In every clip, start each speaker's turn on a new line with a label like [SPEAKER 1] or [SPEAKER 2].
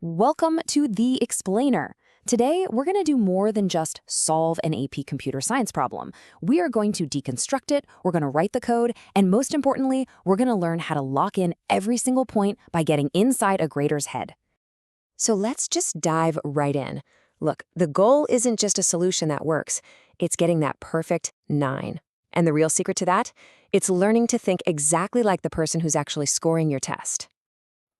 [SPEAKER 1] Welcome to The Explainer. Today, we're going to do more than just solve an AP computer science problem. We are going to deconstruct it, we're going to write the code, and most importantly, we're going to learn how to lock in every single point by getting inside a grader's head.
[SPEAKER 2] So let's just dive right in. Look, the goal isn't just a solution that works, it's getting that perfect 9. And the real secret to that? It's learning to think exactly like the person who's actually scoring your test.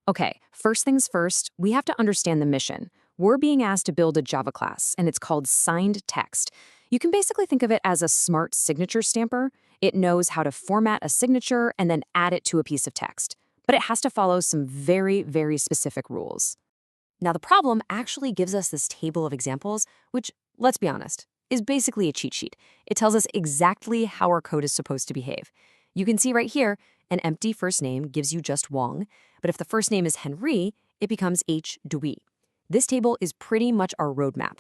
[SPEAKER 1] Okay, first things first, we have to understand the mission. We're being asked to build a Java class, and it's called SignedText. You can basically think of it as a smart signature stamper. It knows how to format a signature and then add it to a piece of text. But it has to follow some very, very specific rules. Now, the problem actually gives us this table of examples, which, let's be honest, is basically a cheat sheet. It tells us exactly how our code is supposed to behave. You can see right here, an empty first name gives you just Wong, but if the first name is Henry, it becomes H. Dewey. This table is pretty much our roadmap.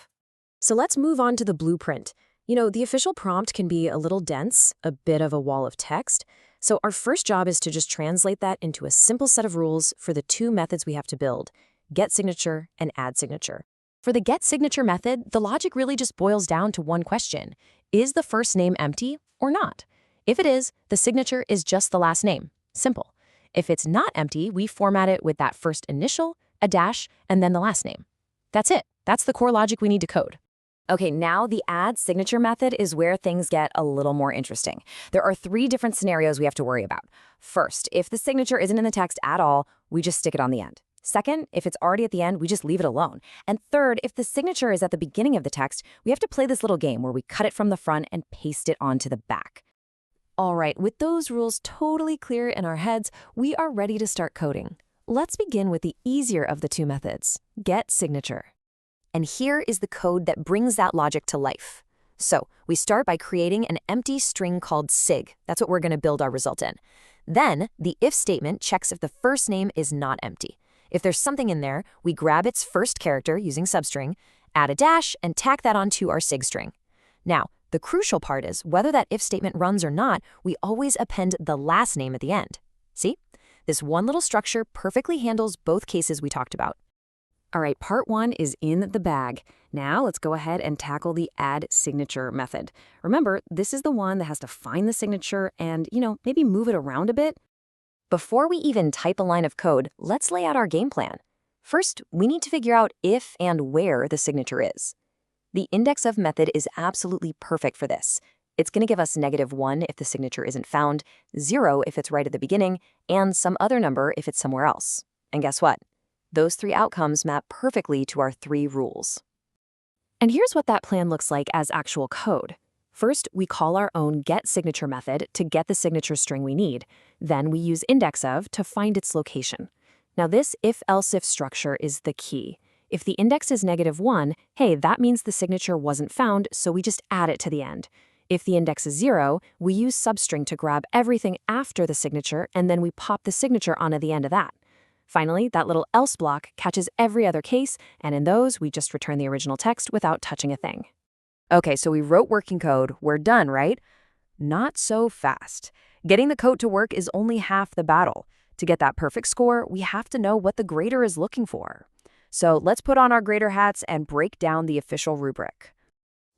[SPEAKER 2] So let's move on to the blueprint. The official prompt can be a little dense, a bit of a wall of text. So our first job is to just translate that into a simple set of rules for the two methods we have to build, getSignature and addSignature. For the getSignature method, the logic really just boils down to one question. Is the first name empty or not? If it is, the signature is just the last name. Simple. If it's not empty, we format it with that first initial, a dash, and then the last name. That's it. That's the core logic we need to code.
[SPEAKER 1] Okay, now the addSignature method is where things get a little more interesting. There are 3 different scenarios we have to worry about. First, if the signature isn't in the text at all, we just stick it on the end. Second, if it's already at the end, we just leave it alone. And third, if the signature is at the beginning of the text, we have to play this little game where we cut it from the front and paste it onto the back. All right, with those rules totally clear in our heads, we are ready to start coding. Let's begin with the easier of the two methods, getSignature. And here is the code that brings that logic to life. So we start by creating an empty string called sig. That's what we're going to build our result in. Then the if statement checks if the first name is not empty. If there's something in there, we grab its first character using substring, add a dash, and tack that onto our sig string. Now, the crucial part is whether that if statement runs or not, we always append the last name at the end. See? This one little structure perfectly handles both cases we talked about. All right, part 1 is in the bag. Now let's go ahead and tackle the addSignature method. Remember, this is the one that has to find the signature and, maybe move it around a bit. Before we even type a line of code, let's lay out our game plan. First, we need to figure out if and where the signature is. The indexOf method is absolutely perfect for this. It's going to give us -1 if the signature isn't found, 0 if it's right at the beginning, and some other number if it's somewhere else. And guess what? Those 3 outcomes map perfectly to our 3 rules. And here's what that plan looks like as actual code. First, we call our own getSignature method to get the signature string we need. Then we use indexOf to find its location. Now this if-else-if structure is the key. If the index is -1, hey, that means the signature wasn't found, so we just add it to the end. If the index is 0, we use substring to grab everything after the signature, and then we pop the signature onto the end of that. Finally, that little else block catches every other case, and in those, we just return the original text without touching a thing. Okay, so we wrote working code. We're done, right? Not so fast. Getting the code to work is only half the battle. To get that perfect score, we have to know what the grader is looking for. So let's put on our grader hats and break down the official rubric.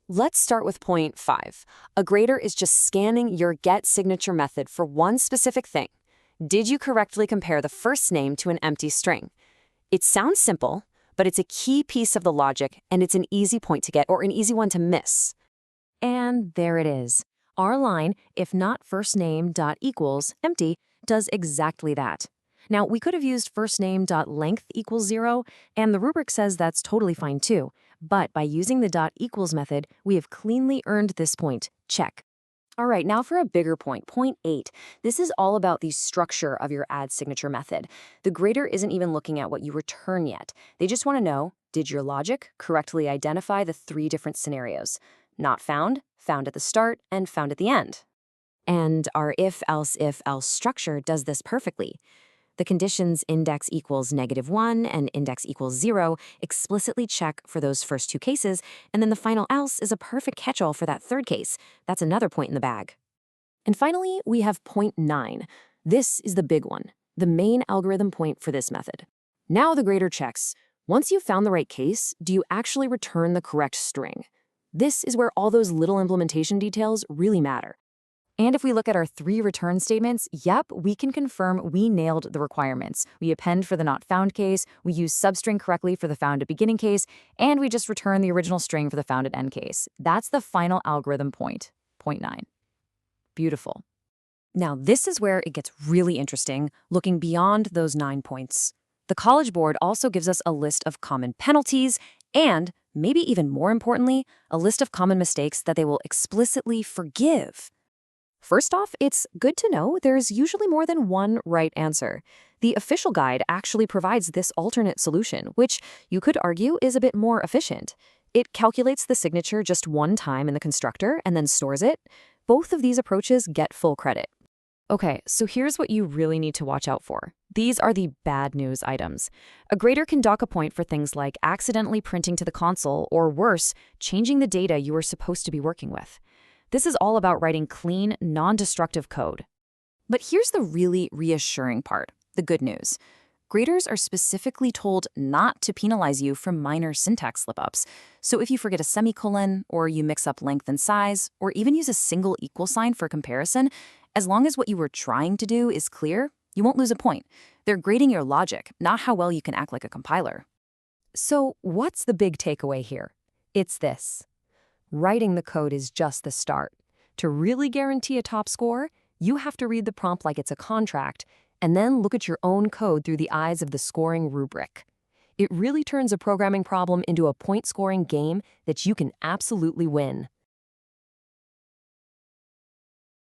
[SPEAKER 1] Let's start with point 5. A grader is just scanning your getSignature method for one specific thing. Did you correctly compare the first name to an empty string? It sounds simple, but it's a key piece of the logic, and it's an easy point to get or an easy one to miss. And there it is. Our line, if not first name dot equals empty, does exactly that. Now, we could have used firstname.length equals 0, and the rubric says that's totally fine too. But by using the dot equals method, we have cleanly earned this point. Check. All right, now for a bigger point, point 8. This is all about the structure of your addSignature method. The grader isn't even looking at what you return yet. They just want to know, did your logic correctly identify the 3 different scenarios? Not found, found at the start, and found at the end. And our if-else-if-else structure does this perfectly. The conditions index equals -1 and index equals 0 explicitly check for those first 2 cases, and then the final else is a perfect catch-all for that third case. That's another point in the bag. And finally, we have point 9. This is the big one, the main algorithm point for this method. Now the grader checks,
[SPEAKER 2] Once you've found the right case, do you actually return the correct string? This is where all those little implementation details really matter.
[SPEAKER 1] And if we look at our 3 return statements, yep, we can confirm we nailed the requirements. We append for the not found case, we use substring correctly for the found at beginning case, and we just return the original string for the found at end case. That's the final algorithm point, point 9. Beautiful.
[SPEAKER 2] Now, this is where it gets really interesting, looking beyond those 9 points. The College Board also gives us a list of common penalties and, maybe even more importantly, a list of common mistakes that they will explicitly forgive. First off, it's good to know there's usually more than one right answer. The official guide actually provides this alternate solution, which you could argue is a bit more efficient. It calculates the signature just one time in the constructor and then stores it. Both of these approaches get full credit. Okay, so here's what you really need to watch out for. These are the bad news items. A grader can dock a point for things like accidentally printing to the console or worse, changing the data you were supposed to be working with. This is all about writing clean, non-destructive code. But here's the really reassuring part, the good news. Graders are specifically told not to penalize you for minor syntax slip-ups. So if you forget a semicolon, or you mix up length and size, or even use a single equal sign for comparison, as long as what you were trying to do is clear, you won't lose a point. They're grading your logic, not how well you can act like a compiler.
[SPEAKER 1] So what's the big takeaway here? It's this. Writing the code is just the start. To really guarantee a top score, you have to read the prompt like it's a contract, and then look at your own code through the eyes of the scoring rubric. It really turns a programming problem into a point-scoring game that you can absolutely win.